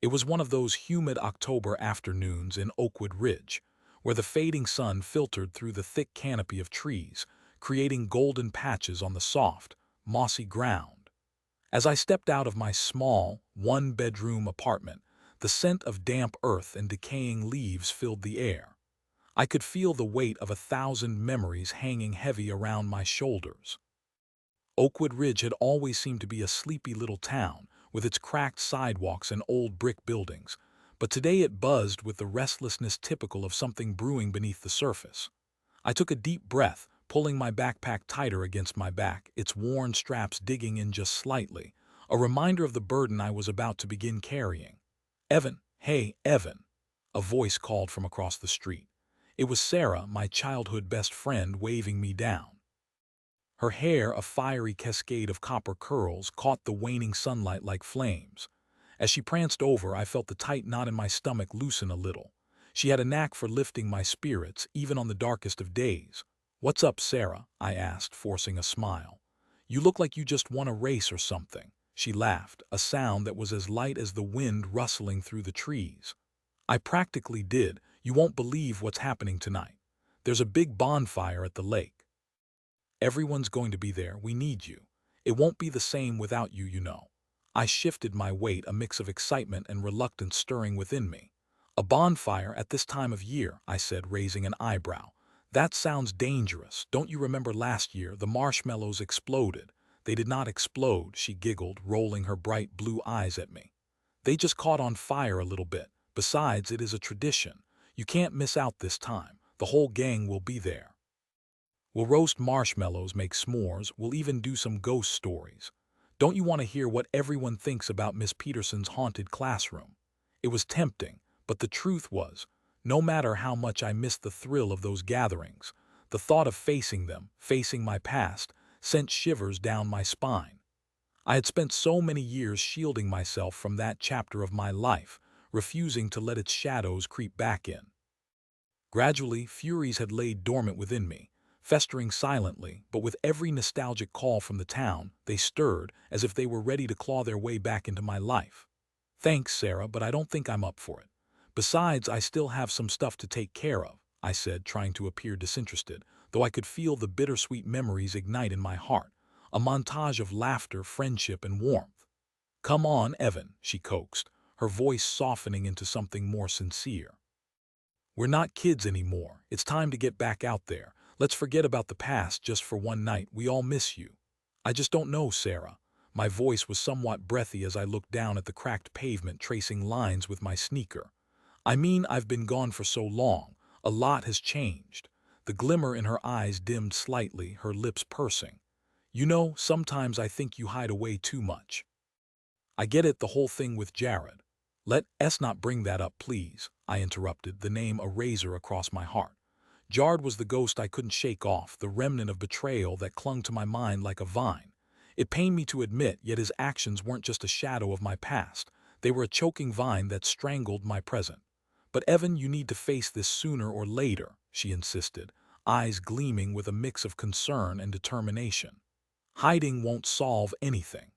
It was one of those humid October afternoons in Oakwood Ridge, where the fading sun filtered through the thick canopy of trees, creating golden patches on the soft, mossy ground. As I stepped out of my small, one-bedroom apartment, the scent of damp earth and decaying leaves filled the air. I could feel the weight of 1,000 memories hanging heavy around my shoulders. Oakwood Ridge had always seemed to be a sleepy little town, with its cracked sidewalks and old brick buildings, but today it buzzed with the restlessness typical of something brewing beneath the surface. I took a deep breath, pulling my backpack tighter against my back, its worn straps digging in just slightly, a reminder of the burden I was about to begin carrying. "Evan, hey, Evan," a voice called from across the street. It was Sarah, my childhood best friend, waving me down. Her hair, a fiery cascade of copper curls, caught the waning sunlight like flames. As she pranced over, I felt the tight knot in my stomach loosen a little. She had a knack for lifting my spirits, even on the darkest of days. "What's up, Sarah?" I asked, forcing a smile. "You look like you just won a race or something." She laughed, a sound that was as light as the wind rustling through the trees. "I practically did. You won't believe what's happening tonight. There's a big bonfire at the lake. Everyone's going to be there. We need you. It won't be the same without you, you know." I shifted my weight, a mix of excitement and reluctance stirring within me. "A bonfire at this time of year," I said, raising an eyebrow. "That sounds dangerous. Don't you remember last year the marshmallows exploded?" "They did not explode," she giggled, rolling her bright blue eyes at me. "They just caught on fire a little bit. Besides, it is a tradition. You can't miss out this time. The whole gang will be there. We'll roast marshmallows, make s'mores, we'll even do some ghost stories. Don't you want to hear what everyone thinks about Miss Peterson's haunted classroom?" It was tempting, but the truth was, no matter how much I missed the thrill of those gatherings, the thought of facing them, facing my past, sent shivers down my spine. I had spent so many years shielding myself from that chapter of my life, refusing to let its shadows creep back in. Gradually, furies had laid dormant within me, festering silently, but with every nostalgic call from the town, they stirred as if they were ready to claw their way back into my life. "Thanks, Sarah, but I don't think I'm up for it. Besides, I still have some stuff to take care of," I said, trying to appear disinterested, though I could feel the bittersweet memories ignite in my heart, a montage of laughter, friendship, and warmth. "Come on, Evan," she coaxed, her voice softening into something more sincere. "We're not kids anymore. It's time to get back out there. Let's forget about the past just for one night. We all miss you." "I just don't know, Sarah." My voice was somewhat breathy as I looked down at the cracked pavement, tracing lines with my sneaker. "I mean, I've been gone for so long. A lot has changed." The glimmer in her eyes dimmed slightly, her lips pursing. "You know, sometimes I think you hide away too much." "I get it, the whole thing with Jared." "Let us not bring that up, please," I interrupted, the name a razor across my heart. Jared was the ghost I couldn't shake off, the remnant of betrayal that clung to my mind like a vine. It pained me to admit, yet his actions weren't just a shadow of my past. They were a choking vine that strangled my present. "But Evan, you need to face this sooner or later," she insisted, eyes gleaming with a mix of concern and determination. "Hiding won't solve anything.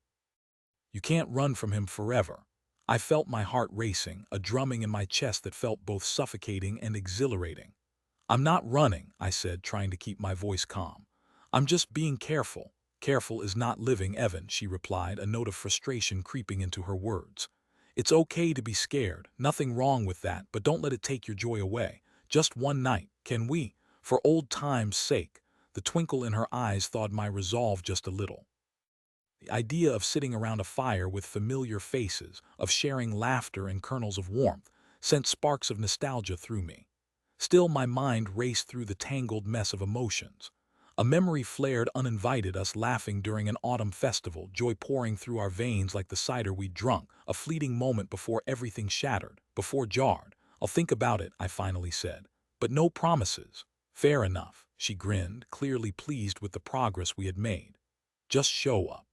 You can't run from him forever." I felt my heart racing, a drumming in my chest that felt both suffocating and exhilarating. "I'm not running," I said, trying to keep my voice calm. "I'm just being careful." "Careful is not living, Evan," she replied, a note of frustration creeping into her words. "It's okay to be scared, nothing wrong with that, but don't let it take your joy away. Just one night, can we? For old time's sake." The twinkle in her eyes thawed my resolve just a little. The idea of sitting around a fire with familiar faces, of sharing laughter and kernels of warmth, sent sparks of nostalgia through me. Still, my mind raced through the tangled mess of emotions. A memory flared uninvited, us laughing during an autumn festival, joy pouring through our veins like the cider we'd drunk, a fleeting moment before everything shattered, before jarred. "I'll think about it," I finally said. "But no promises." "Fair enough," she grinned, clearly pleased with the progress we had made. "Just show up.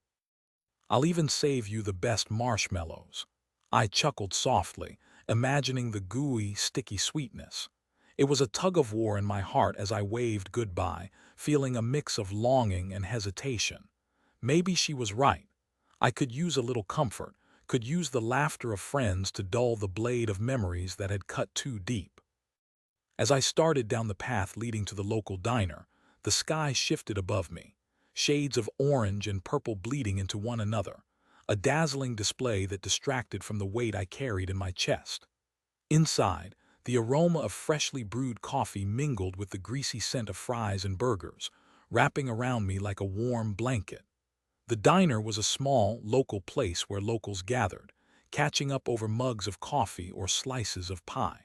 I'll even save you the best marshmallows." I chuckled softly, imagining the gooey, sticky sweetness. It was a tug-of-war in my heart as I waved goodbye, feeling a mix of longing and hesitation. Maybe she was right. I could use a little comfort, could use the laughter of friends to dull the blade of memories that had cut too deep. As I started down the path leading to the local diner, the sky shifted above me, shades of orange and purple bleeding into one another, a dazzling display that distracted from the weight I carried in my chest. Inside, the aroma of freshly brewed coffee mingled with the greasy scent of fries and burgers, wrapping around me like a warm blanket. The diner was a small, local place where locals gathered, catching up over mugs of coffee or slices of pie.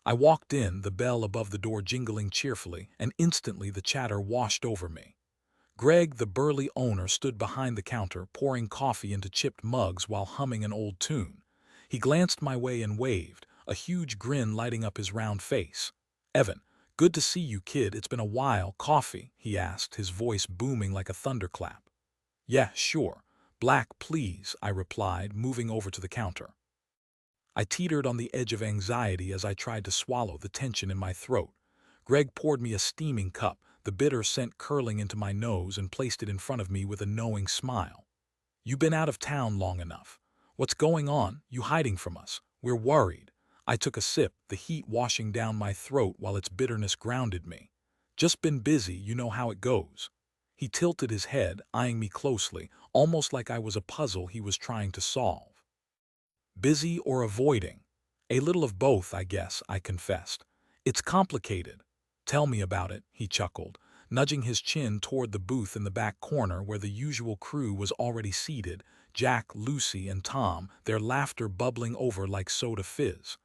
I walked in, the bell above the door jingling cheerfully, and instantly the chatter washed over me. Greg, the burly owner, stood behind the counter, pouring coffee into chipped mugs while humming an old tune. He glanced my way and waved, a huge grin lighting up his round face. "Evan, good to see you, kid. It's been a while. Coffee?" he asked, his voice booming like a thunderclap. "Yeah, sure. Black, please," I replied, moving over to the counter. I teetered on the edge of anxiety as I tried to swallow the tension in my throat. Greg poured me a steaming cup, the bitter scent curling into my nose, and placed it in front of me with a knowing smile. "You've been out of town long enough. What's going on? You hiding from us? We're worried." I took a sip, the heat washing down my throat while its bitterness grounded me. "Just been busy, you know how it goes." He tilted his head, eyeing me closely, almost like I was a puzzle he was trying to solve. "Busy or avoiding?" "A little of both, I guess," I confessed. "It's complicated." "Tell me about it," he chuckled, nudging his chin toward the booth in the back corner where the usual crew was already seated, Jack, Lucy, and Tom, their laughter bubbling over like soda fizz.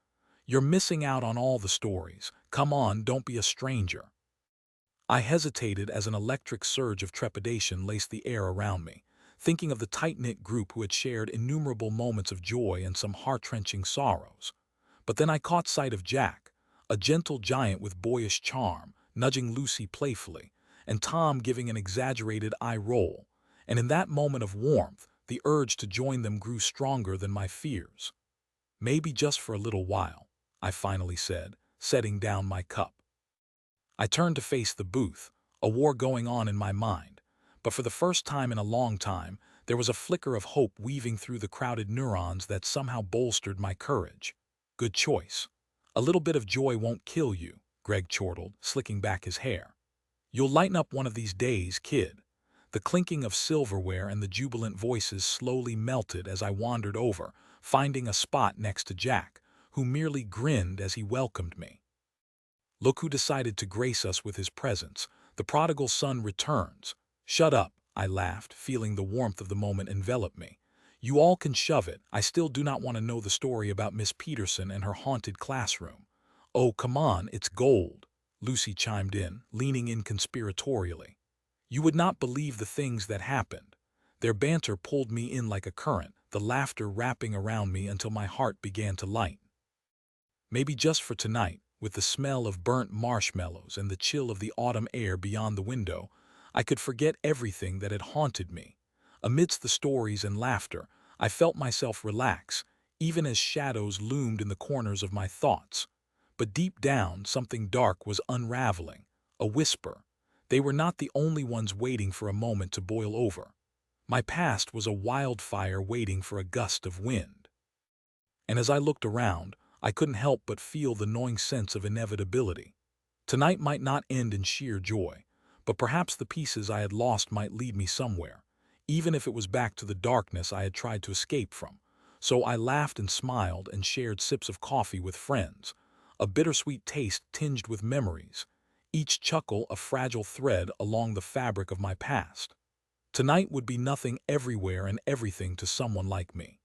"You're missing out on all the stories. Come on, don't be a stranger." I hesitated as an electric surge of trepidation laced the air around me, thinking of the tight-knit group who had shared innumerable moments of joy and some heart-wrenching sorrows. But then I caught sight of Jack, a gentle giant with boyish charm, nudging Lucy playfully, and Tom giving an exaggerated eye roll, and in that moment of warmth, the urge to join them grew stronger than my fears. "Maybe just for a little while," I finally said, setting down my cup. I turned to face the booth, a war going on in my mind, but for the first time in a long time, there was a flicker of hope weaving through the crowded neurons that somehow bolstered my courage. "Good choice. A little bit of joy won't kill you," Greg chortled, slicking back his hair. "You'll lighten up one of these days, kid." The clinking of silverware and the jubilant voices slowly melted as I wandered over, finding a spot next to Jack, who merely grinned as he welcomed me. "Look who decided to grace us with his presence. The prodigal son returns." "Shut up," I laughed, feeling the warmth of the moment envelop me. "You all can shove it. I still do not want to know the story about Miss Peterson and her haunted classroom." "Oh, come on, it's gold," Lucy chimed in, leaning in conspiratorially. "You would not believe the things that happened." Their banter pulled me in like a current, the laughter wrapping around me until my heart began to lighten. Maybe just for tonight, with the smell of burnt marshmallows and the chill of the autumn air beyond the window, I could forget everything that had haunted me. Amidst the stories and laughter, I felt myself relax, even as shadows loomed in the corners of my thoughts. But deep down, something dark was unraveling, a whisper. They were not the only ones waiting for a moment to boil over. My past was a wildfire waiting for a gust of wind. And as I looked around, I couldn't help but feel the gnawing sense of inevitability. Tonight might not end in sheer joy, but perhaps the pieces I had lost might lead me somewhere, even if it was back to the darkness I had tried to escape from. So I laughed and smiled and shared sips of coffee with friends, a bittersweet taste tinged with memories, each chuckle a fragile thread along the fabric of my past. Tonight would be nothing everywhere and everything to someone like me.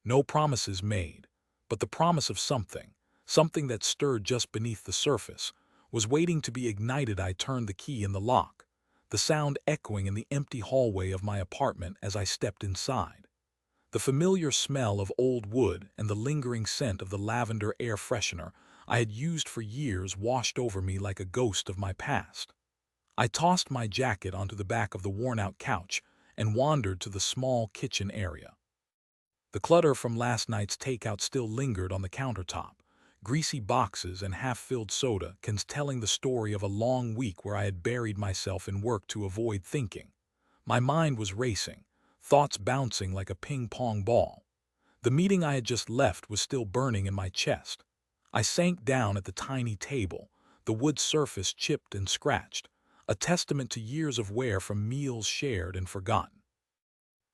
No promises made, but the promise of something, something that stirred just beneath the surface, was waiting to be ignited. I turned the key in the lock, the sound echoing in the empty hallway of my apartment as I stepped inside. The familiar smell of old wood and the lingering scent of the lavender air freshener I had used for years washed over me like a ghost of my past. I tossed my jacket onto the back of the worn-out couch and wandered to the small kitchen area. The clutter from last night's takeout still lingered on the countertop, greasy boxes and half-filled soda cans telling the story of a long week where I had buried myself in work to avoid thinking. My mind was racing, thoughts bouncing like a ping-pong ball. The meeting I had just left was still burning in my chest. I sank down at the tiny table, the wood surface chipped and scratched, a testament to years of wear from meals shared and forgotten.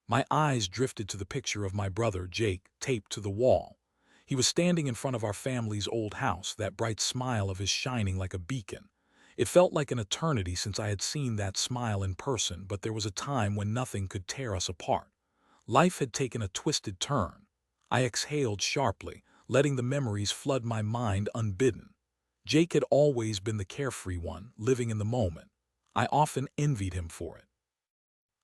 My eyes drifted to the picture of my brother, Jake, taped to the wall. He was standing in front of our family's old house, that bright smile of his shining like a beacon. It felt like an eternity since I had seen that smile in person, but there was a time when nothing could tear us apart. Life had taken a twisted turn. I exhaled sharply, letting the memories flood my mind unbidden. Jake had always been the carefree one, living in the moment. I often envied him for it.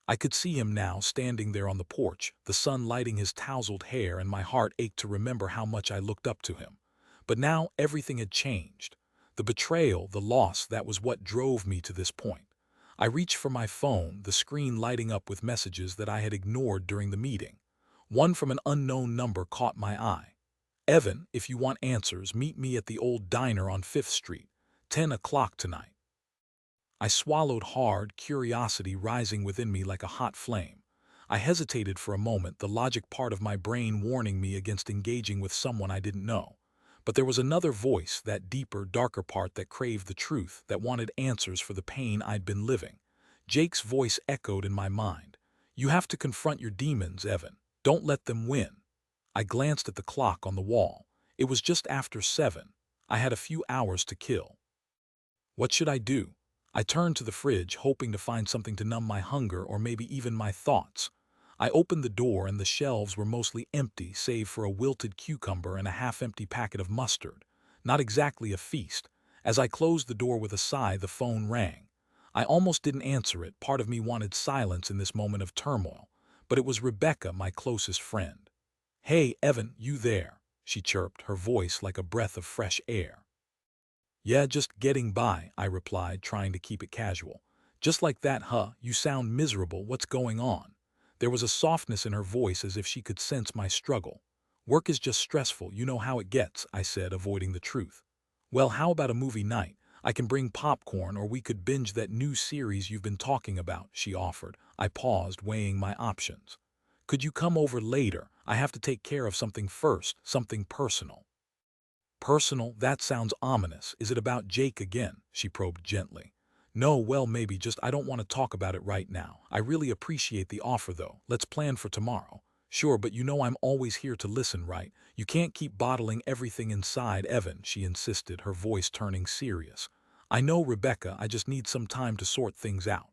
I could see him now, standing there on the porch, the sun lighting his tousled hair, and my heart ached to remember how much I looked up to him. But now everything had changed. The betrayal, the loss, that was what drove me to this point. I reached for my phone, the screen lighting up with messages that I had ignored during the meeting. One from an unknown number caught my eye. "Evan, if you want answers, meet me at the old diner on 5th Street, 10 o'clock tonight." I swallowed hard, curiosity rising within me like a hot flame. I hesitated for a moment, the logic part of my brain warning me against engaging with someone I didn't know. But there was another voice, that deeper, darker part that craved the truth, that wanted answers for the pain I'd been living. Jake's voice echoed in my mind. "You have to confront your demons, Evan. Don't let them win." I glanced at the clock on the wall. It was just after 7. I had a few hours to kill. What should I do? I turned to the fridge, hoping to find something to numb my hunger or maybe even my thoughts. I opened the door and the shelves were mostly empty, save for a wilted cucumber and a half-empty packet of mustard. Not exactly a feast. As I closed the door with a sigh, the phone rang. I almost didn't answer it. Part of me wanted silence in this moment of turmoil. But it was Rebecca, my closest friend. "Hey, Evan, you there?" she chirped, her voice like a breath of fresh air. "Yeah, just getting by," I replied, trying to keep it casual. "Just like that, huh? You sound miserable. What's going on?" There was a softness in her voice, as if she could sense my struggle. "Work is just stressful, you know how it gets," I said, avoiding the truth. "Well, how about a movie night? I can bring popcorn, or we could binge that new series you've been talking about," she offered. I paused, weighing my options. "Could you come over later? I have to take care of something first, something personal." "Personal? That sounds ominous. Is it about Jake again?" she probed gently. "No, well, maybe, just I don't want to talk about it right now. I really appreciate the offer, though. Let's plan for tomorrow." "Sure, but you know I'm always here to listen, right? You can't keep bottling everything inside, Evan," she insisted, her voice turning serious. "I know, Rebecca, I just need some time to sort things out."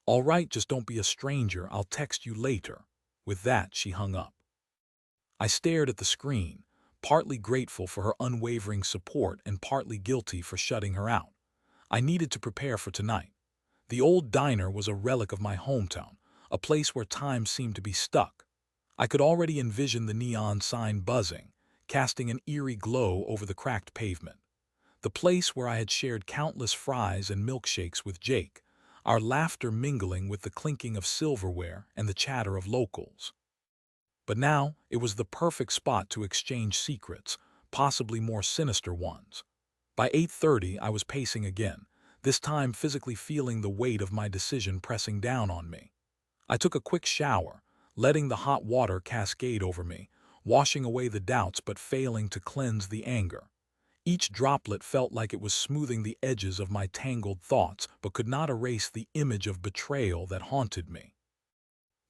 "All right, just don't be a stranger. I'll text you later." With that, she hung up. I stared at the screen, partly grateful for her unwavering support and partly guilty for shutting her out. I needed to prepare for tonight. The old diner was a relic of my hometown, a place where time seemed to be stuck. I could already envision the neon sign buzzing, casting an eerie glow over the cracked pavement. The place where I had shared countless fries and milkshakes with Jake, our laughter mingling with the clinking of silverware and the chatter of locals. But now, it was the perfect spot to exchange secrets, possibly more sinister ones. By 8:30, I was pacing again, this time physically feeling the weight of my decision pressing down on me. I took a quick shower, letting the hot water cascade over me, washing away the doubts but failing to cleanse the anger. Each droplet felt like it was smoothing the edges of my tangled thoughts but could not erase the image of betrayal that haunted me.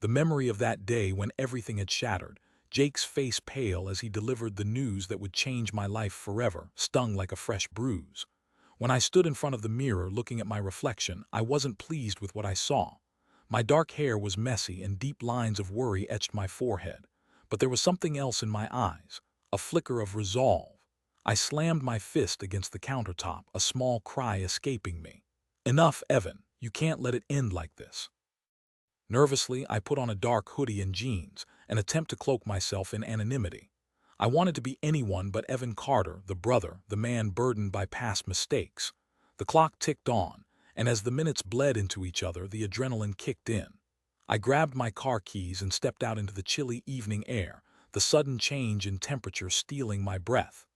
The memory of that day when everything had shattered, Jake's face pale as he delivered the news that would change my life forever, stung like a fresh bruise. When I stood in front of the mirror looking at my reflection, I wasn't pleased with what I saw. My dark hair was messy and deep lines of worry etched my forehead. But there was something else in my eyes, a flicker of resolve. I slammed my fist against the countertop, a small cry escaping me. "Enough, Evan. You can't let it end like this." Nervously, I put on a dark hoodie and jeans, an attempt to cloak myself in anonymity. I wanted to be anyone but Evan Carter, the brother, the man burdened by past mistakes. The clock ticked on, and as the minutes bled into each other, the adrenaline kicked in. I grabbed my car keys and stepped out into the chilly evening air, the sudden change in temperature stealing my breath.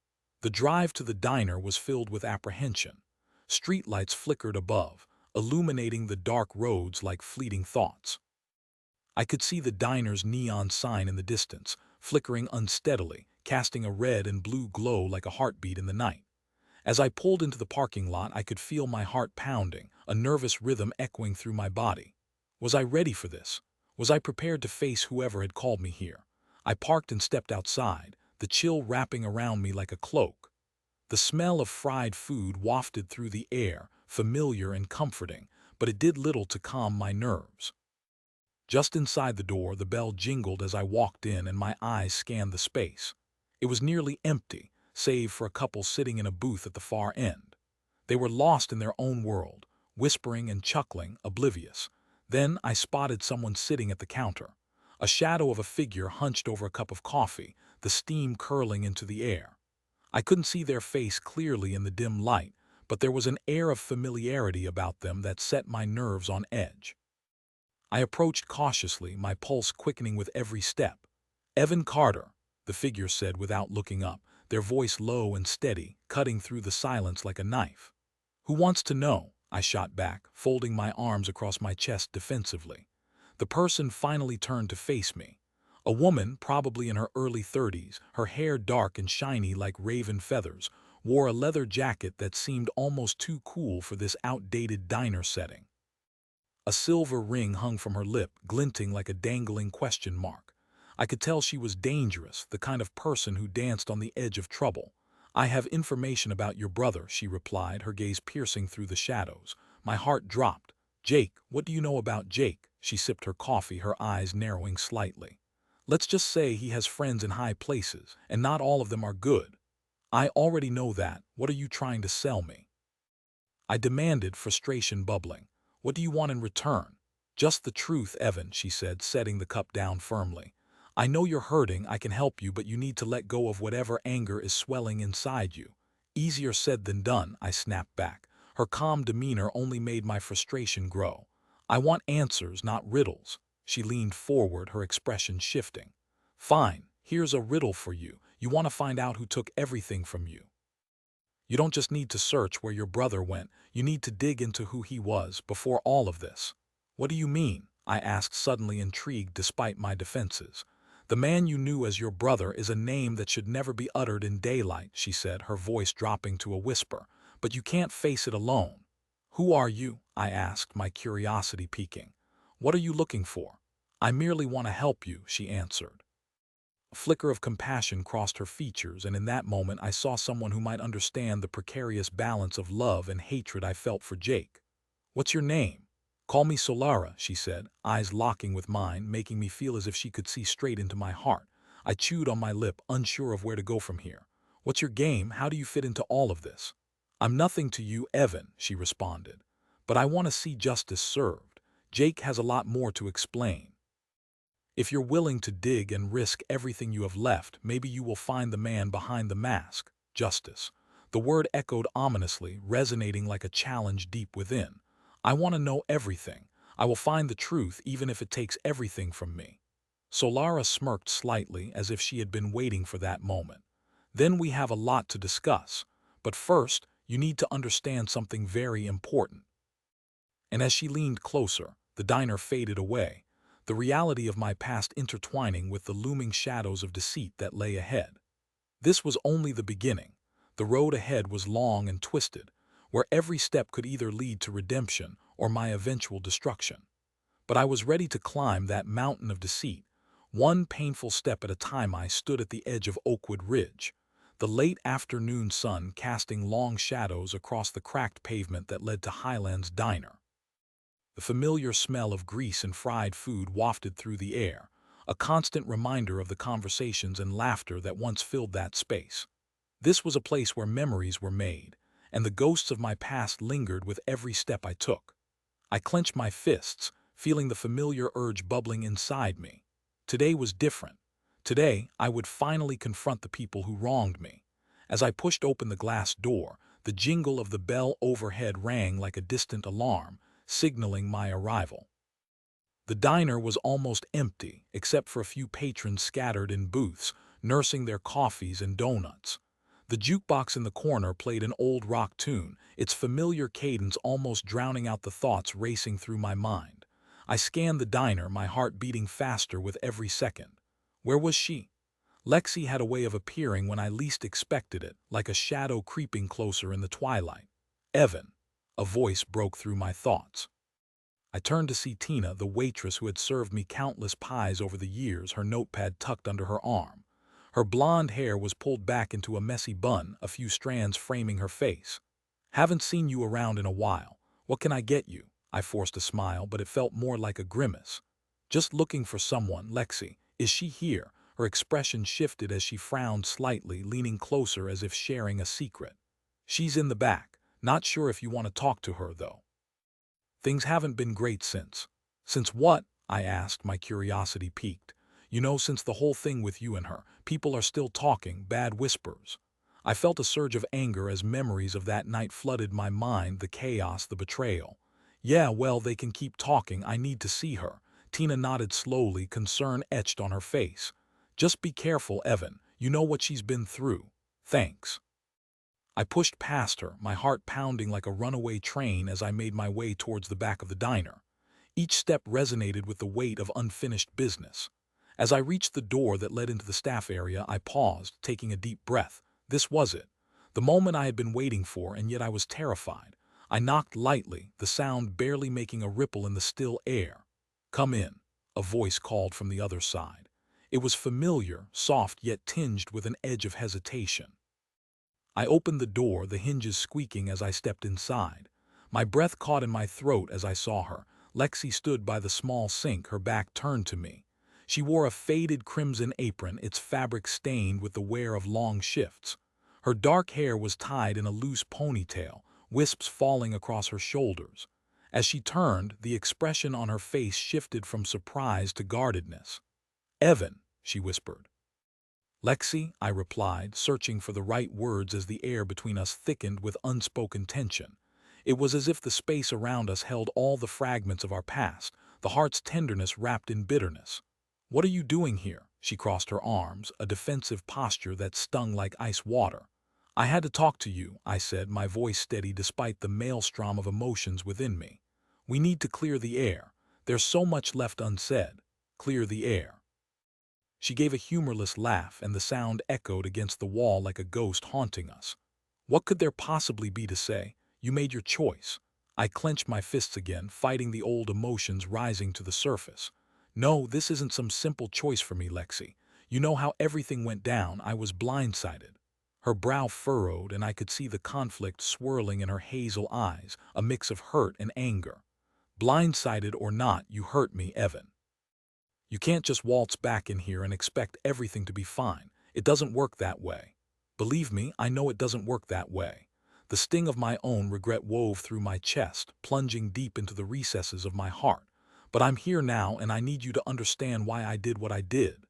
The drive to the diner was filled with apprehension. Streetlights flickered above, illuminating the dark roads like fleeting thoughts. I could see the diner's neon sign in the distance, flickering unsteadily, casting a red and blue glow like a heartbeat in the night. As I pulled into the parking lot, I could feel my heart pounding, a nervous rhythm echoing through my body. Was I ready for this? Was I prepared to face whoever had called me here? I parked and stepped outside, the chill wrapping around me like a cloak. The smell of fried food wafted through the air, familiar and comforting, but it did little to calm my nerves. Just inside the door, the bell jingled as I walked in and my eyes scanned the space. It was nearly empty, save for a couple sitting in a booth at the far end. They were lost in their own world, whispering and chuckling, oblivious. Then I spotted someone sitting at the counter. A shadow of a figure hunched over a cup of coffee, the steam curling into the air. I couldn't see their face clearly in the dim light, but there was an air of familiarity about them that set my nerves on edge. I approached cautiously, my pulse quickening with every step. "Evan Carter," the figure said without looking up, their voice low and steady, cutting through the silence like a knife. "Who wants to know?" I shot back, folding my arms across my chest defensively. The person finally turned to face me. A woman, probably in her early 30s, her hair dark and shiny like raven feathers, wore a leather jacket that seemed almost too cool for this outdated diner setting. A silver ring hung from her lip, glinting like a dangling question mark. I could tell she was dangerous, the kind of person who danced on the edge of trouble. "I have information about your brother," she replied, her gaze piercing through the shadows. My heart dropped. "Jake, what do you know about Jake?" She sipped her coffee, her eyes narrowing slightly. "Let's just say he has friends in high places, and not all of them are good." "I already know that. What are you trying to sell me?" I demanded, frustration bubbling. "What do you want in return?" "Just the truth, Evan," she said, setting the cup down firmly. "I know you're hurting, I can help you, but you need to let go of whatever anger is swelling inside you." "Easier said than done," I snapped back. Her calm demeanor only made my frustration grow. "I want answers, not riddles." She leaned forward, her expression shifting. "Fine, here's a riddle for you. You want to find out who took everything from you. You don't just need to search where your brother went, you need to dig into who he was before all of this." "What do you mean?" I asked, suddenly intrigued despite my defenses. "The man you knew as your brother is a name that should never be uttered in daylight," she said, her voice dropping to a whisper. "But you can't face it alone." "Who are you?" I asked, my curiosity piquing. "What are you looking for?" "I merely want to help you," she answered. A flicker of compassion crossed her features, and in that moment I saw someone who might understand the precarious balance of love and hatred I felt for Jake. "What's your name?" "Call me Solara," she said, eyes locking with mine, making me feel as if she could see straight into my heart. I chewed on my lip, unsure of where to go from here. "What's your game? How do you fit into all of this?" "I'm nothing to you, Evan," she responded. "But I want to see justice served. Jake has a lot more to explain. If you're willing to dig and risk everything you have left, maybe you will find the man behind the mask." Justice. The word echoed ominously, resonating like a challenge deep within. "I want to know everything. I will find the truth even if it takes everything from me." Solara smirked slightly, as if she had been waiting for that moment. "Then we have a lot to discuss. But first, you need to understand something very important." And as she leaned closer, the diner faded away, the reality of my past intertwining with the looming shadows of deceit that lay ahead. This was only the beginning. The road ahead was long and twisted, where every step could either lead to redemption or my eventual destruction. But I was ready to climb that mountain of deceit. One painful step at a time. I stood at the edge of Oakwood Ridge, the late afternoon sun casting long shadows across the cracked pavement that led to Highland's Diner. The familiar smell of grease and fried food wafted through the air, a constant reminder of the conversations and laughter that once filled that space. This was a place where memories were made, and the ghosts of my past lingered with every step I took. I clenched my fists, feeling the familiar urge bubbling inside me. Today was different. Today, I would finally confront the people who wronged me. As I pushed open the glass door, the jingle of the bell overhead rang like a distant alarm, signaling my arrival. The diner was almost empty, except for a few patrons scattered in booths, nursing their coffees and donuts. The jukebox in the corner played an old rock tune, its familiar cadence almost drowning out the thoughts racing through my mind. I scanned the diner, my heart beating faster with every second. Where was she? Lexi had a way of appearing when I least expected it, like a shadow creeping closer in the twilight. Evan. A voice broke through my thoughts. I turned to see Tina, the waitress who had served me countless pies over the years, her notepad tucked under her arm. Her blonde hair was pulled back into a messy bun, a few strands framing her face. Haven't seen you around in a while. What can I get you? I forced a smile, but it felt more like a grimace. Just looking for someone, Lexi. Is she here? Her expression shifted as she frowned slightly, leaning closer as if sharing a secret. She's in the back. Not sure if you want to talk to her, though. Things haven't been great since. Since what? I asked, my curiosity piqued. You know, since the whole thing with you and her. People are still talking, bad whispers. I felt a surge of anger as memories of that night flooded my mind, the chaos, the betrayal. Yeah, well, they can keep talking. I need to see her. Tina nodded slowly, concern etched on her face. Just be careful, Evan. You know what she's been through. Thanks. I pushed past her, my heart pounding like a runaway train as I made my way towards the back of the diner. Each step resonated with the weight of unfinished business. As I reached the door that led into the staff area, I paused, taking a deep breath. This was it. The moment I had been waiting for, and yet I was terrified. I knocked lightly, the sound barely making a ripple in the still air. Come in, a voice called from the other side. It was familiar, soft yet tinged with an edge of hesitation. I opened the door, the hinges squeaking as I stepped inside. My breath caught in my throat as I saw her. Lexi stood by the small sink, her back turned to me. She wore a faded crimson apron, its fabric stained with the wear of long shifts. Her dark hair was tied in a loose ponytail, wisps falling across her shoulders. As she turned, the expression on her face shifted from surprise to guardedness. "Evan," she whispered. "Lexi," I replied, searching for the right words as the air between us thickened with unspoken tension. It was as if the space around us held all the fragments of our past, the heart's tenderness wrapped in bitterness. "What are you doing here?" She crossed her arms, a defensive posture that stung like ice water. "I had to talk to you," I said, my voice steady despite the maelstrom of emotions within me. "We need to clear the air. There's so much left unsaid. Clear the air." She gave a humorless laugh, and the sound echoed against the wall like a ghost haunting us. What could there possibly be to say? You made your choice. I clenched my fists again, fighting the old emotions rising to the surface. No, this isn't some simple choice for me, Lexi. You know how everything went down. I was blindsided. Her brow furrowed, and I could see the conflict swirling in her hazel eyes, a mix of hurt and anger. Blindsided or not, you hurt me, Evan. You can't just waltz back in here and expect everything to be fine. It doesn't work that way. Believe me, I know it doesn't work that way. The sting of my own regret wove through my chest, plunging deep into the recesses of my heart. But I'm here now, and I need you to understand why I did what I did.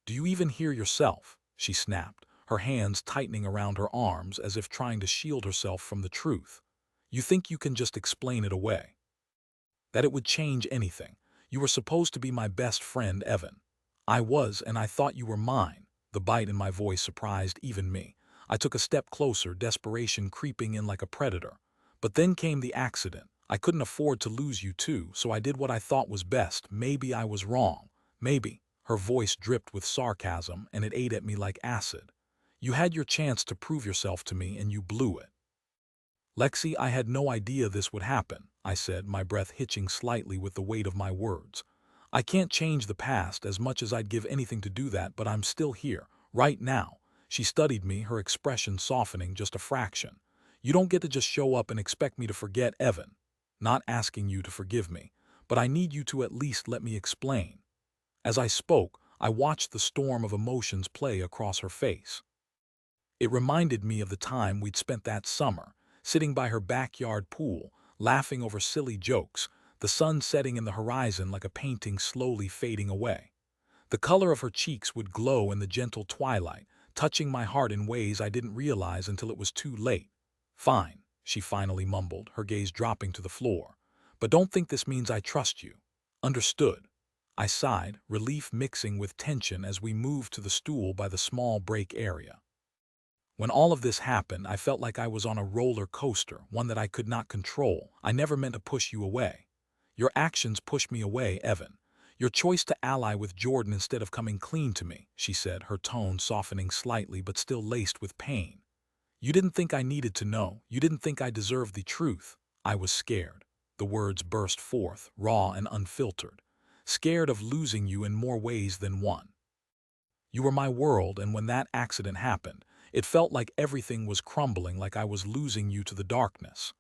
Do you even hear yourself? She snapped, her hands tightening around her arms as if trying to shield herself from the truth. You think you can just explain it away? That it would change anything. You were supposed to be my best friend, Evan. I was, and I thought you were mine. The bite in my voice surprised even me. I took a step closer, desperation creeping in like a predator. But then came the accident. I couldn't afford to lose you too, so I did what I thought was best. Maybe I was wrong. Maybe. Her voice dripped with sarcasm, and it ate at me like acid. You had your chance to prove yourself to me, and you blew it. Lexi, I had no idea this would happen, I said, my breath hitching slightly with the weight of my words. I can't change the past as much as I'd give anything to do that, but I'm still here, right now. She studied me, her expression softening just a fraction. You don't get to just show up and expect me to forget, Evan. Not asking you to forgive me, but I need you to at least let me explain. As I spoke, I watched the storm of emotions play across her face. It reminded me of the time we'd spent that summer, sitting by her backyard pool, laughing over silly jokes, the sun setting in the horizon like a painting slowly fading away. The color of her cheeks would glow in the gentle twilight, touching my heart in ways I didn't realize until it was too late. "Fine," she finally mumbled, her gaze dropping to the floor. "But don't think this means I trust you." "Understood." I sighed, relief mixing with tension as we moved to the stool by the small break area. When all of this happened, I felt like I was on a roller coaster, one that I could not control. I never meant to push you away. Your actions pushed me away, Evan. Your choice to ally with Jordan instead of coming clean to me, she said, her tone softening slightly but still laced with pain. You didn't think I needed to know. You didn't think I deserved the truth. I was scared. The words burst forth, raw and unfiltered. Scared of losing you in more ways than one. You were my world, and when that accident happened, it felt like everything was crumbling, like I was losing you to the darkness.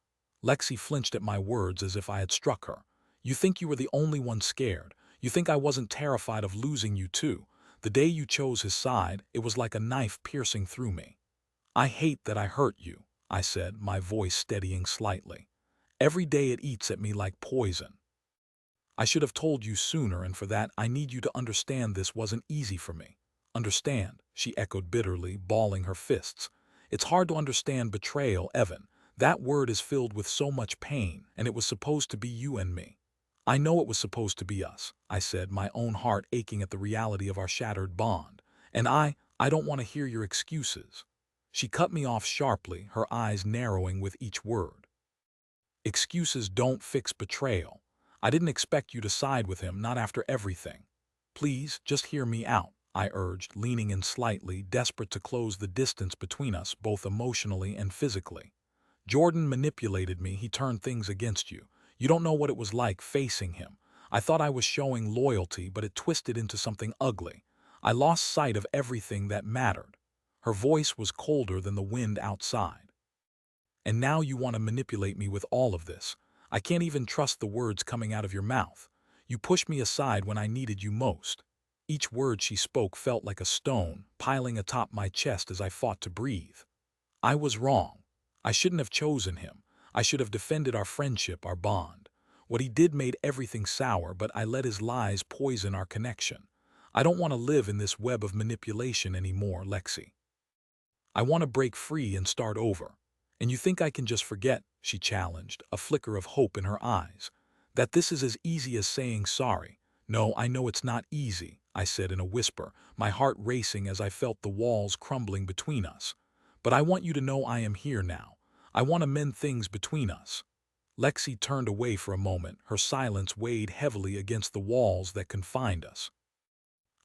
Lexi flinched at my words as if I had struck her. You think you were the only one scared. You think I wasn't terrified of losing you too. The day you chose his side, it was like a knife piercing through me. I hate that I hurt you, I said, my voice steadying slightly. Every day it eats at me like poison. I should have told you sooner, and for that I need you to understand this wasn't easy for me. Understand, she echoed bitterly, balling her fists. It's hard to understand betrayal, Evan. That word is filled with so much pain, and it was supposed to be you and me. I know it was supposed to be us, I said, my own heart aching at the reality of our shattered bond. And I don't want to hear your excuses. She cut me off sharply, her eyes narrowing with each word. Excuses don't fix betrayal. I didn't expect you to side with him, not after everything. Please, just hear me out, I urged, leaning in slightly, desperate to close the distance between us, both emotionally and physically. Jordan manipulated me, he turned things against you. You don't know what it was like facing him. I thought I was showing loyalty, but it twisted into something ugly. I lost sight of everything that mattered. Her voice was colder than the wind outside. And now you want to manipulate me with all of this. I can't even trust the words coming out of your mouth. You pushed me aside when I needed you most. Each word she spoke felt like a stone, piling atop my chest as I fought to breathe. I was wrong. I shouldn't have chosen him. I should have defended our friendship, our bond. What he did made everything sour, but I let his lies poison our connection. I don't want to live in this web of manipulation anymore, Lexi. I want to break free and start over. And you think I can just forget, she challenged, a flicker of hope in her eyes. That this is as easy as saying sorry. No, I know it's not easy, I said in a whisper, my heart racing as I felt the walls crumbling between us. But I want you to know I am here now. I want to mend things between us. Lexi turned away for a moment, her silence weighed heavily against the walls that confined us.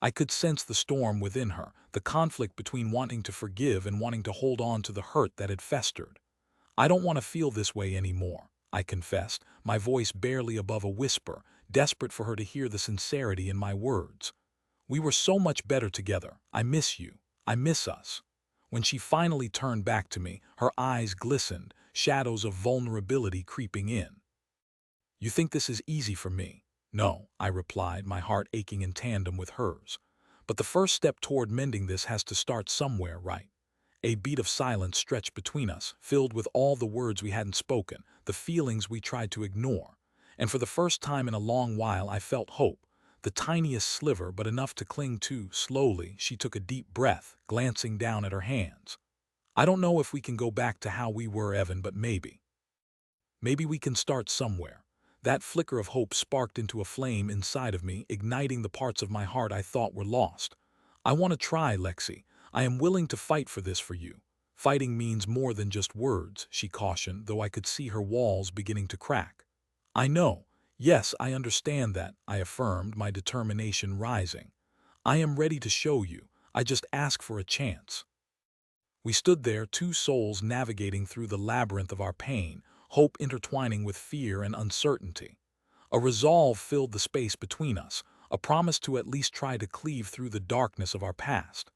I could sense the storm within her, the conflict between wanting to forgive and wanting to hold on to the hurt that had festered. I don't want to feel this way anymore, I confessed, my voice barely above a whisper, desperate for her to hear the sincerity in my words. We were so much better together. I miss you. I miss us. When she finally turned back to me, her eyes glistened, shadows of vulnerability creeping in. You think this is easy for me? No, I replied, my heart aching in tandem with hers. But the first step toward mending this has to start somewhere, right? A beat of silence stretched between us, filled with all the words we hadn't spoken, the feelings we tried to ignore. And for the first time in a long while I felt hope, the tiniest sliver but enough to cling to. Slowly, she took a deep breath, glancing down at her hands. I don't know if we can go back to how we were, Evan, but maybe. Maybe we can start somewhere. That flicker of hope sparked into a flame inside of me, igniting the parts of my heart I thought were lost. I want to try, Lexi. I am willing to fight for this for you. Fighting means more than just words, she cautioned, though I could see her walls beginning to crack. I know. Yes, I understand that, I affirmed, my determination rising. I am ready to show you. I just ask for a chance. We stood there, two souls navigating through the labyrinth of our pain, hope intertwining with fear and uncertainty. A resolve filled the space between us, a promise to at least try to cleave through the darkness of our past.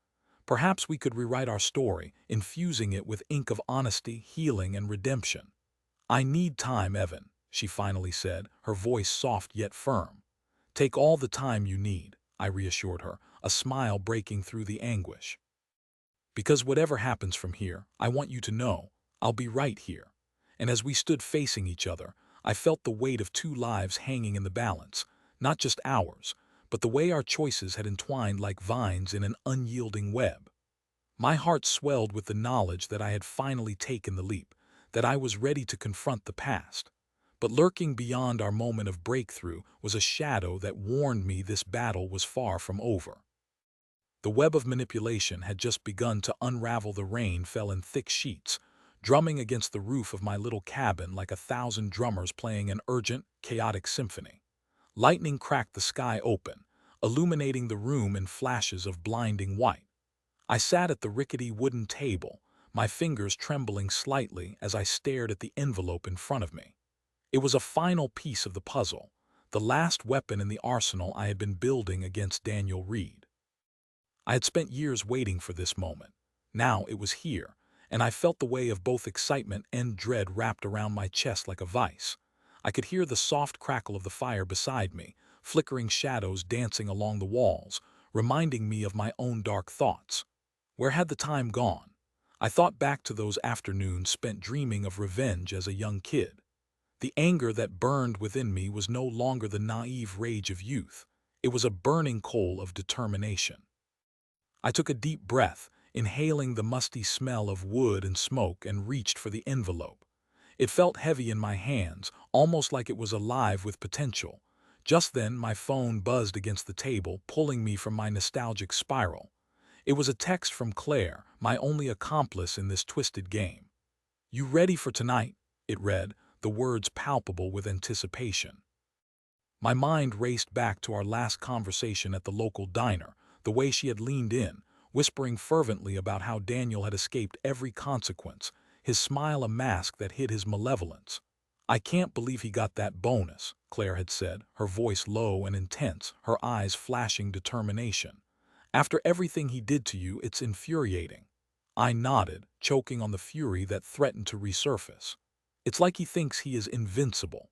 Perhaps we could rewrite our story, infusing it with ink of honesty, healing, and redemption. I need time, Evan, she finally said, her voice soft yet firm. Take all the time you need, I reassured her, a smile breaking through the anguish. Because whatever happens from here, I want you to know, I'll be right here. And as we stood facing each other, I felt the weight of two lives hanging in the balance, not just ours, but the way our choices had entwined like vines in an unyielding web. My heart swelled with the knowledge that I had finally taken the leap, that I was ready to confront the past. But lurking beyond our moment of breakthrough was a shadow that warned me this battle was far from over. The web of manipulation had just begun to unravel. The rain fell in thick sheets, drumming against the roof of my little cabin like 1,000 drummers playing an urgent, chaotic symphony. Lightning cracked the sky open, illuminating the room in flashes of blinding white. I sat at the rickety wooden table, my fingers trembling slightly as I stared at the envelope in front of me. It was a final piece of the puzzle, the last weapon in the arsenal I had been building against Daniel Reed. I had spent years waiting for this moment. Now it was here, and I felt the weight of both excitement and dread wrapped around my chest like a vice. I could hear the soft crackle of the fire beside me, flickering shadows dancing along the walls, reminding me of my own dark thoughts. Where had the time gone? I thought back to those afternoons spent dreaming of revenge as a young kid. The anger that burned within me was no longer the naive rage of youth. It was a burning coal of determination. I took a deep breath, inhaling the musty smell of wood and smoke, and reached for the envelope. It felt heavy in my hands, almost like it was alive with potential. Just then, my phone buzzed against the table, pulling me from my nostalgic spiral. It was a text from Claire, my only accomplice in this twisted game. "You ready for tonight?" it read, the words palpable with anticipation. My mind raced back to our last conversation at the local diner, the way she had leaned in, whispering fervently about how Daniel had escaped every consequence, his smile a mask that hid his malevolence. "I can't believe he got that bonus," Claire had said, her voice low and intense, her eyes flashing determination. "After everything he did to you, it's infuriating." I nodded, choking on the fury that threatened to resurface. "It's like he thinks he is invincible.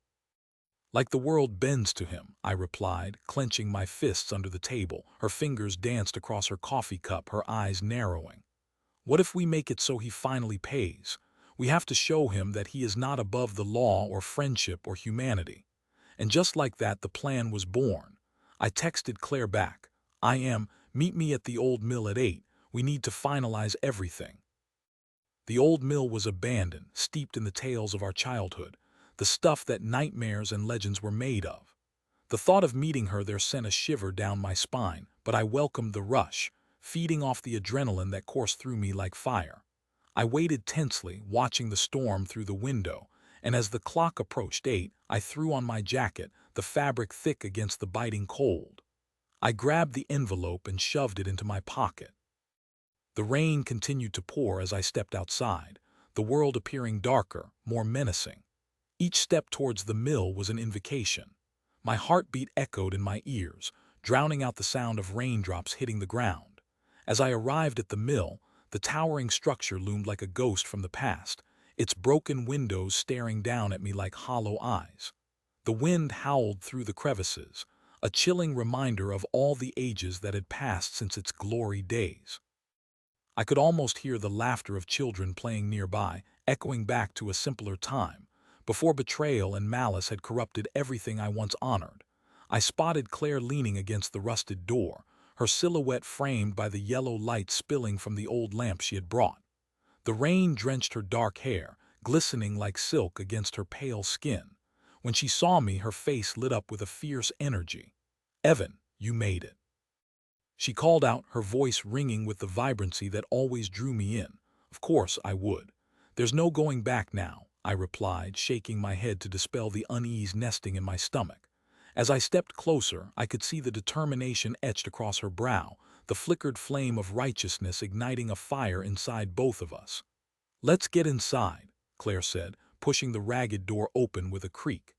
Like the world bends to him," I replied, clenching my fists under the table. Her fingers danced across her coffee cup, her eyes narrowing. "What if we make it so he finally pays? We have to show him that he is not above the law or friendship or humanity." And just like that, the plan was born. I texted Claire back. Meet me at the old mill at 8. We need to finalize everything." The old mill was abandoned, steeped in the tales of our childhood, the stuff that nightmares and legends were made of. The thought of meeting her there sent a shiver down my spine, but I welcomed the rush, feeding off the adrenaline that coursed through me like fire. I waited tensely, watching the storm through the window, and as the clock approached 8, I threw on my jacket, the fabric thick against the biting cold. I grabbed the envelope and shoved it into my pocket. The rain continued to pour as I stepped outside, the world appearing darker, more menacing. Each step towards the mill was an invocation. My heartbeat echoed in my ears, drowning out the sound of raindrops hitting the ground. As I arrived at the mill, the towering structure loomed like a ghost from the past, its broken windows staring down at me like hollow eyes. The wind howled through the crevices, a chilling reminder of all the ages that had passed since its glory days. I could almost hear the laughter of children playing nearby, echoing back to a simpler time, before betrayal and malice had corrupted everything I once honored. I spotted Claire leaning against the rusted door, her silhouette framed by the yellow light spilling from the old lamp she had brought. The rain drenched her dark hair, glistening like silk against her pale skin. When she saw me, her face lit up with a fierce energy. "Evan, you made it," she called out, her voice ringing with the vibrancy that always drew me in. "Of course I would. There's no going back now," I replied, shaking my head to dispel the unease nesting in my stomach. As I stepped closer, I could see the determination etched across her brow, the flickered flame of righteousness igniting a fire inside both of us. "Let's get inside," Claire said, pushing the ragged door open with a creak.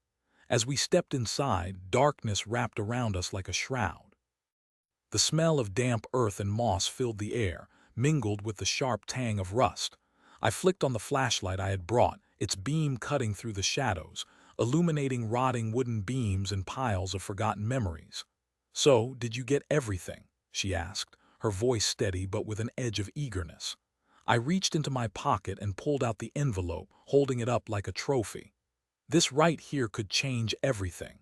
As we stepped inside, darkness wrapped around us like a shroud. The smell of damp earth and moss filled the air, mingled with the sharp tang of rust. I flicked on the flashlight I had brought, its beam cutting through the shadows, illuminating rotting wooden beams and piles of forgotten memories. "So, did you get everything?" she asked, her voice steady but with an edge of eagerness. I reached into my pocket and pulled out the envelope, holding it up like a trophy. "This right here could change everything."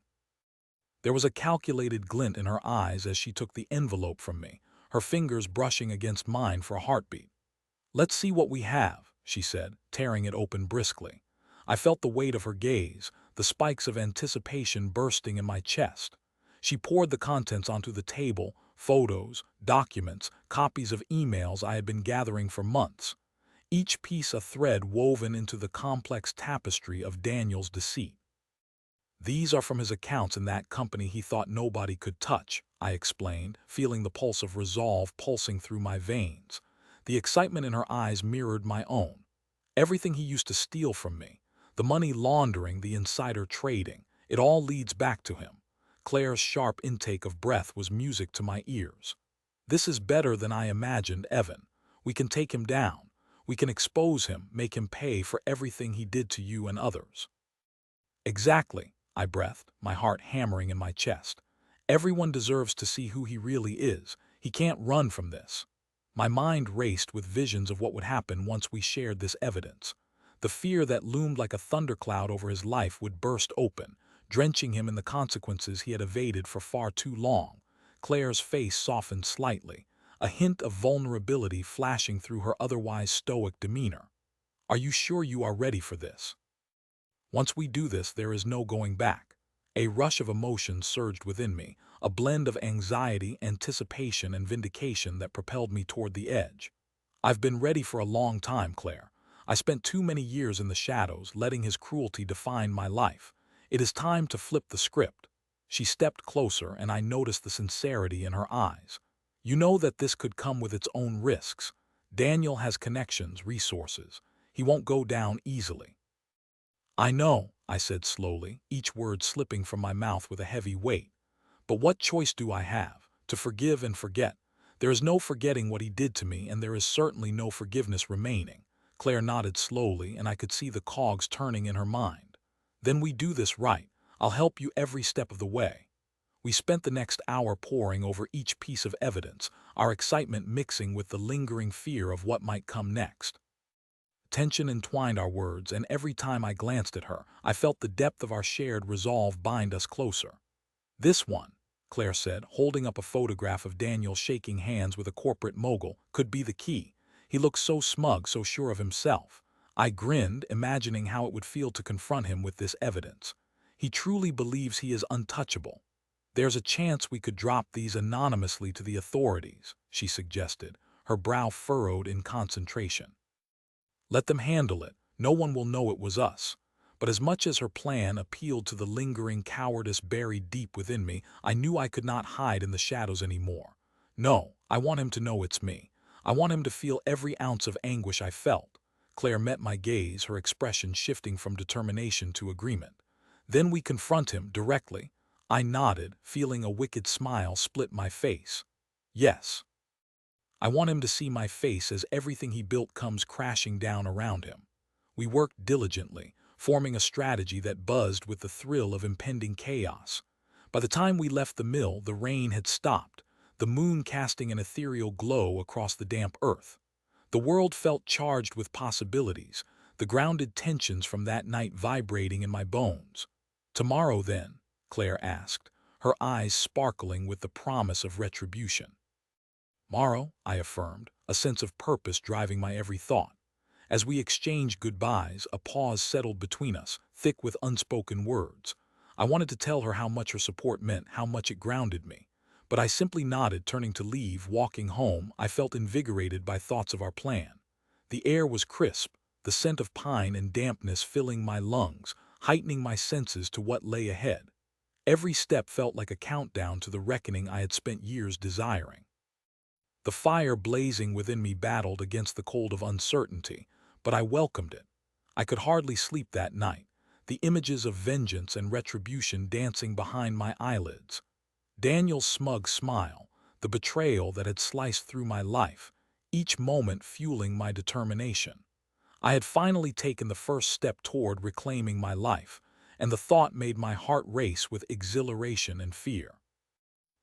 There was a calculated glint in her eyes as she took the envelope from me, her fingers brushing against mine for a heartbeat. "Let's see what we have," she said, tearing it open briskly. I felt the weight of her gaze, the spikes of anticipation bursting in my chest. She poured the contents onto the table, photos, documents, copies of emails I had been gathering for months. each piece a thread woven into the complex tapestry of Daniel's deceit. "These are from his accounts in that company he thought nobody could touch," I explained, feeling the pulse of resolve pulsing through my veins. The excitement in her eyes mirrored my own. Everything he used to steal from me, the money laundering, the insider trading, it all leads back to him. Claire's sharp intake of breath was music to my ears. "This is better than I imagined, Evan. We can take him down. We can expose him, make him pay for everything he did to you and others." "Exactly," I breathed, my heart hammering in my chest. "Everyone deserves to see who he really is. He can't run from this." My mind raced with visions of what would happen once we shared this evidence. The fear that loomed like a thundercloud over his life would burst open, drenching him in the consequences he had evaded for far too long. Claire's face softened slightly, a hint of vulnerability flashing through her otherwise stoic demeanor. "Are you sure you are ready for this? Once we do this, there is no going back." A rush of emotion surged within me, a blend of anxiety, anticipation, and vindication that propelled me toward the edge. "I've been ready for a long time, Claire. I spent too many years in the shadows, letting his cruelty define my life. It is time to flip the script." She stepped closer, and I noticed the sincerity in her eyes. "You know that this could come with its own risks. Daniel has connections, resources. He won't go down easily." "I know," I said slowly, each word slipping from my mouth with a heavy weight. "But what choice do I have? To forgive and forget? There is no forgetting what he did to me, and there is certainly no forgiveness remaining." Claire nodded slowly, and I could see the cogs turning in her mind. "Then we do this right. I'll help you every step of the way." We spent the next hour poring over each piece of evidence, our excitement mixing with the lingering fear of what might come next. Tension entwined our words, and every time I glanced at her, I felt the depth of our shared resolve bind us closer. "This one," Claire said, holding up a photograph of Daniel shaking hands with a corporate mogul, "could be the key. He looks so smug, so sure of himself." I grinned, imagining how it would feel to confront him with this evidence. "He truly believes he is untouchable." "There's a chance we could drop these anonymously to the authorities," she suggested, her brow furrowed in concentration. "Let them handle it. No one will know it was us." But as much as her plan appealed to the lingering cowardice buried deep within me, I knew I could not hide in the shadows anymore. "No, I want him to know it's me. I want him to feel every ounce of anguish I felt." Claire met my gaze, her expression shifting from determination to agreement. "Then we confront him directly." I nodded, feeling a wicked smile split my face. "Yes. I want him to see my face as everything he built comes crashing down around him." We worked diligently, forming a strategy that buzzed with the thrill of impending chaos. By the time we left the mill, the rain had stopped, the moon casting an ethereal glow across the damp earth. The world felt charged with possibilities, the grounded tensions from that night vibrating in my bones. "Tomorrow, then?" Claire asked, her eyes sparkling with the promise of retribution. "Tomorrow," I affirmed, a sense of purpose driving my every thought. As we exchanged goodbyes, a pause settled between us, thick with unspoken words. I wanted to tell her how much her support meant, how much it grounded me. But I simply nodded, turning to leave. Walking home, I felt invigorated by thoughts of our plan. The air was crisp, the scent of pine and dampness filling my lungs, heightening my senses to what lay ahead. Every step felt like a countdown to the reckoning I had spent years desiring. The fire blazing within me battled against the cold of uncertainty, but I welcomed it. I could hardly sleep that night, the images of vengeance and retribution dancing behind my eyelids. Daniel's smug smile, the betrayal that had sliced through my life, each moment fueling my determination. I had finally taken the first step toward reclaiming my life, and the thought made my heart race with exhilaration and fear.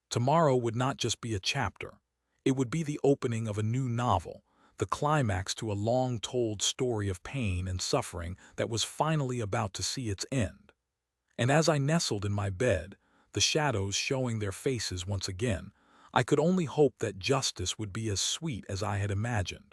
Tomorrow would not just be a chapter. It would be the opening of a new novel, the climax to a long-told story of pain and suffering that was finally about to see its end. And as I nestled in my bed, the shadows showing their faces once again, I could only hope that justice would be as sweet as I had imagined.